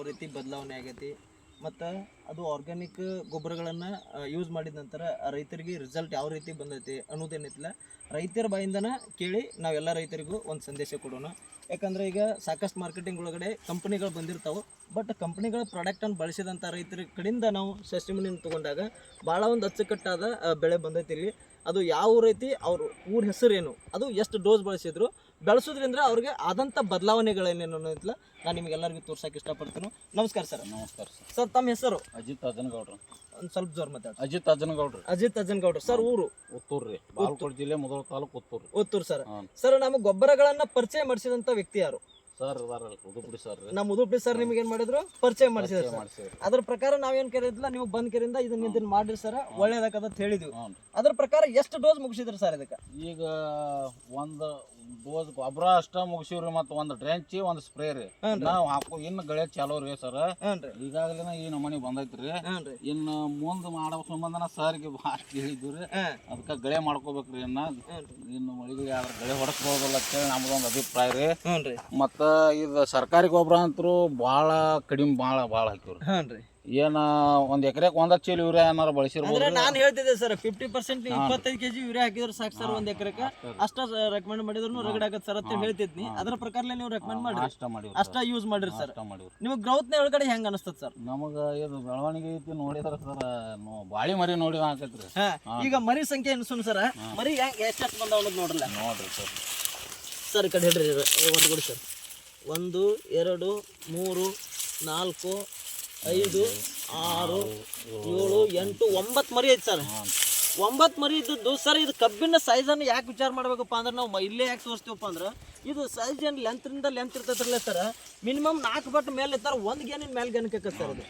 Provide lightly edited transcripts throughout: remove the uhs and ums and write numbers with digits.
ಯಾವ ರೀತಿ ಬದಲಾವಣೆ ಆಗೈತಿ ಮತ್ತು ಅದು ಆರ್ಗ್ಯಾನಿಕ್ ಗೊಬ್ಬರಗಳನ್ನು ಯೂಸ್ ಮಾಡಿದ ನಂತರ ರೈತರಿಗೆ ರಿಸಲ್ಟ್ ಯಾವ ರೀತಿ ಬಂದೈತಿ ಅನ್ನೋದೇನಿಲ್ಲ ರೈತರ ಬಾಯಿಂದನ ಕೇಳಿ ನಾವೆಲ್ಲ ರೈತರಿಗೂ ಒಂದು ಸಂದೇಶ ಕೊಡೋಣ. ಯಾಕಂದರೆ ಈಗ ಸಾಕಷ್ಟು ಮಾರ್ಕೆಟಿಂಗ್ ಒಳಗಡೆ ಕಂಪ್ನಿಗಳು ಬಂದಿರ್ತಾವೆ, ಬಟ್ ಕಂಪ್ನಿಗಳ ಪ್ರಾಡಕ್ಟನ್ನು ಬಳಸಿದಂಥ ರೈತರ ಕಡೆಯಿಂದ ನಾವು ಸಸ್ಯಮುನಿಯನ್ನು ತೊಗೊಂಡಾಗ ಭಾಳ ಒಂದು ಅಚ್ಚುಕಟ್ಟಾದ ಬೆಳೆ ಬಂದೈತಿ ಇಲ್ಲಿ. ಅದು ಯಾವ ರೀತಿ ಅವ್ರ ಊರ ಹೆಸರೇನು, ಅದು ಎಷ್ಟು ಡೋಸ್ ಬಳಸಿದ್ರು, ಬೆಳೆಸೋದ್ರಿಂದ ಅವ್ರಿಗೆ ಆದಂಥ ಬದಲಾವಣೆಗಳೇನೇನು ಅನ್ನೋದಿಲ್ಲ ನಾನು ನಿಮಗೆಲ್ಲರಿಗೂ ತೋರ್ಸೋಕೆ ಇಷ್ಟಪಡ್ತೀನಿ. ನಮಸ್ಕಾರ ಸರ್. ನಮಸ್ಕಾರ ಸರ್. ಸರ್ ತಮ್ಮ ಹೆಸರು? ಅಜಿತ್ ಅಜ್ಜನಗೌಡ್ರು. ಒಂದು ಸ್ವಲ್ಪ ಜೋರ್ ಮಾತಾಡಿ. ಅಜಿತ್ ಅಜ್ಜನಗೌಡ್ರು. ಅಜಿತ್ ಅಜ್ಜನಗೌಡ್ರು ಸರ್. ಊರು? ಉತ್ತೂರು ರೀ, ಬಾಗಲಕೋಟೆ ಜಿಲ್ಲೆ ಮುಧೋಳ ತಾಲೂಕು ಉತ್ತೂರು. ಉತ್ತೂರು ಸರ್. ಸರ್ ನಮಗೆ ಗೊಬ್ಬರಗಳನ್ನ ಪರಿಚಯ ಮಾಡಿಸಿದಂಥ ವ್ಯಕ್ತಿ ಯಾರು? Sir Udupudi sir. ನಮ್ಮ ಉದುಪುಡಿ ಸರ್ ನಿಮಗೆ ಏನು ಮಾಡಿದ್ರು? ಪರಿಚಯ ಮಾಡಿಸಿದ್ರು ಸರ್. ಅದ್ರ ಪ್ರಕಾರ ನಾವೇನು ಕೇಳಿದ್ಲ, ನೀವು ಬಂದ್ ಕೇರಿಂದ ಇದನ್ನ ಮಾಡ್ರಿ ಸರ್, ಒಳ್ಳೇದಾಗದ ಹೇಳಿದ್ವಿ. ಅದ್ರ ಪ್ರಕಾರ ಎಷ್ಟು ಡೋಸ್ ಮುಗಿಸಿದ್ರಿ ಸರ್ ಇದಕ್ಕೆ? ಈಗ ಒಂದು ಡೋಸ್ ಗೊಬ್ಬರ ಅಷ್ಟ ಮುಗಿಸಿವ್ರಿ, ಮತ್ತು ಒಂದು ಡ್ರೆಂಚ್ ಒಂದು ಸ್ಪ್ರೇ ರೀ ನಾವು ಹಾಕೋ ಇನ್ನು ಗಳೆ ಚಾಲೋ ರೀ ಸರ್. ಈಗಾಗಲೇ ಈ ನಮನಿ ಬಂದೈತ್ರಿ. ಇನ್ನು ಮುಂದೆ ಮಾಡೋ ಸಂಬಂಧನ ಸರ್ಗೆ ಭಾಳ ಕೇಳಿದ್ವಿ ರೀ, ಅದಕ್ಕೆ ಗಳೆ ಮಾಡ್ಕೋಬೇಕ್ರಿ. ಇನ್ನು ಮಳಿಗೆ ಆದ್ರೆ ಗಳೆ ಹೊಡಸ್ಬೋದಲ್ಲ ಅಂತೇಳಿ ನಮ್ದೊಂದು ಅಭಿಪ್ರಾಯ ರೀ. ಮತ್ತು ಇದು ಸರ್ಕಾರಿ ಗೊಬ್ಬರ ಅಂತೂ ಭಾಳ ಕಡಿಮೆ ಭಾಳ ಹಾಕಿವ್ರಿ. ಏನ ಒಂದ್ ಎಕರೆಗೆ 1 ಚೀಲ ಯೂರಿಯಾ ಏನಾರ ಬಳಸಿರ್ಬೋದು. ನಾನು ಹೇಳ್ತಿದ್ದೆ ಸರ್ 50% 25 kg ಯೂರಿಯಾ ಹಾಕಿದ್ರೆ ಸಾಕು ಸರ್ ಒಂದ್ ಎಕರೆಗೆ, ಅಷ್ಟ ರೆಕಮೆಂಡ್ ಮಾಡಿದ್ರು ರಗಡ್ ಆಗತ್ತೆ ಸರ್ ಅಂತ ಹೇಳ್ತಿದ್ನಿ. ಅದ್ರ ಪ್ರಕಾರ ನೀವು ರೆಕಮೆಂಡ್ ಮಾಡಿ ಅಷ್ಟ ಯೂಸ್ ಮಾಡಿರಿ ಸರ್. ನಿಮ್ಗೆ ಗ್ರೌತ್ ನ ಒಳಗಡೆ ಹೆಂಗ್ ಅನಿಸ್ತದ ಸರ್? ನಮಗ ಇದು ಬೆಳವಣಿಗೆ ಐತಿ ನೋಡಿದ್ರ ಸರ್, ಬಾಳಿ ಮರಿ ನೋಡಿ ಹಾಕೈತ್ರಿ. ಈಗ ಮರಿ ಸಂಖ್ಯೆ ಅನ್ಸುನ್ ಸರ್, ಮರಿ ಎಷ್ಟು ಬಂದಾವ ಅನ್ನೋದು ನೋಡ್ರಲ್ಲ. ನೋಡ್ರಿ ಸರ್. ಸರ್ ಈ ಕಡೆ ಹೇಳ್ರಿ, ಒಂದು ಕೊಡಿ ಸರ್. 1 2 3 4 5 6 7 8 9 ಮರಿ ಐತಿ ಸರ್. 9 ಮರಿ ಇದ್ದದ್ದು ಸರ್. ಇದು ಕಬ್ಬಿನ ಸೈಜನ್ನು ಯಾಕೆ ವಿಚಾರ ಮಾಡ್ಬೇಕಪ್ಪ ಅಂದ್ರೆ ನಾವು ಇಲ್ಲೇ ಯಾಕೆ ತೋರಿಸ್ತೀವಪ್ಪ ಅಂದ್ರೆ ಇದು ಸೈಜ್ ಏನು ಲೆಂತ್ ಇರ್ತೈತ್ರಲ್ಲ ಸರ್, ಮಿನಿಮಮ್ 4 ಬಟ್ ಮೇಲೆ ಇರ್ತಾರೆ, ಒಂದು ಗೇನಿನ ಮೇಲೆ ಗೇನಕ್ಕೆ ಸರ್ ಅದು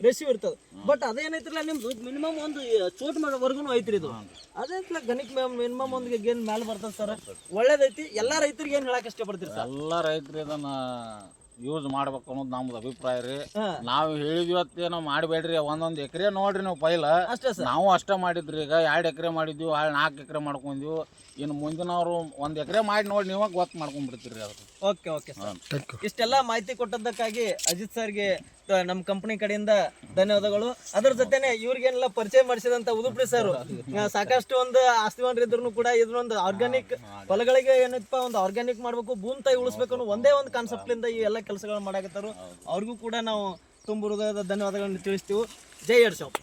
ರೆಸಿವ್ ಇರ್ತದೆ. ಬಟ್ ಅದೇನೈತ್ರಲ್ಲ ನಿಮ್ದು ಮಿನಿಮಮ್ ಒಂದು ಚೋಟ್ ಮಾಡೋವರೆಗೂ ಐತ್ರಿ ಇದು. ಅದೇಂತಲ್ಲ ಗಣಿಕ್ ಮಿನಿಮಮ್ ಒಂದು ಗೇನ್ ಮೇಲೆ ಬರ್ತದೆ ಸರ್. ಒಳ್ಳೇದೈತಿ. ಎಲ್ಲ ರೈತರಿಗೆ ಏನು ಹೇಳಕ್ ಇಷ್ಟಪಡ್ತೀರಿ ಸರ್? ಎಲ್ಲ ರೈತರು ಇದನ್ನ ಯೂಸ್ ಮಾಡ್ಬೇಕು ಅನ್ನೋದು ನಮ್ದು ಅಭಿಪ್ರಾಯ ರೀ. ನಾವು ಹೇಳಿದ್ವಿ ಮಾಡಬೇಡ್ರಿ, ಒಂದೊಂದು ಎಕರೆ ನೋಡ್ರಿ ನೀವು ಪೈಲ. ನಾವು ಅಷ್ಟ ಮಾಡಿದ್ರಿ. ಈಗ 2 ಎಕರೆ ಮಾಡಿದ್ವಿ, 4 ಎಕರೆ ಮಾಡ್ಕೊಂಡ್ವಿ. ಇನ್ನು ಮುಂದಿನವ್ರು 1 ಎಕರೆ ಮಾಡಿ ನೋಡಿ ನೀವಾಗ ಗೊತ್ತು ಮಾಡ್ಕೊಂಡ್ಬಿಡ್ತೀರಿ ಅವ್ರು. Okay sir. ಇಷ್ಟೆಲ್ಲ ಮಾಹಿತಿ ಕೊಟ್ಟದ್ದಕ್ಕಾಗಿ ಅಜಿತ್ ಸರ್ಗೆ ನಮ್ಮ ಕಂಪನಿ ಕಡೆಯಿಂದ ಧನ್ಯವಾದಗಳು. ಅದ್ರ ಜೊತೆನೆ ಇವ್ರಿಗೇನೆಲ್ಲ ಪರಿಚಯ ಮಾಡಿಸಿದಂತ ಉದುಪುಡಿ ಸರ್ ಸಾಕಷ್ಟು ಒಂದು ಆಸ್ತಿವಾನ್ರಿದ್ರು ಕೂಡ ಇದನ್ನೊಂದು ಆರ್ಗ್ಯಾನಿಕ್ ಹೊಲಗಳಿಗೆ ಏನಪ್ಪ ಒಂದು ಆರ್ಗ್ಯಾನಿಕ್ ಮಾಡ್ಬೇಕು, ಭೂಮಿ ತಾಯಿ ಉಳಿಸ್ಬೇಕು ಅನ್ನೋ ಒಂದೇ ಒಂದು ಕಾನ್ಸೆಪ್ಟ್ಲಿಂದ ಈ ಎಲ್ಲ ಕೆಲಸಗಳನ್ನ ಮಾಡಾಕತ್ತಾರು. ಅವ್ರಿಗೂ ಕೂಡ ನಾವು ತುಂಬ ಹೃದಯದ ಧನ್ಯವಾದಗಳನ್ನು ತಿಳಿಸ್ತೀವಿ. ಜೈ ಎಡ್ ಶಾಪ್.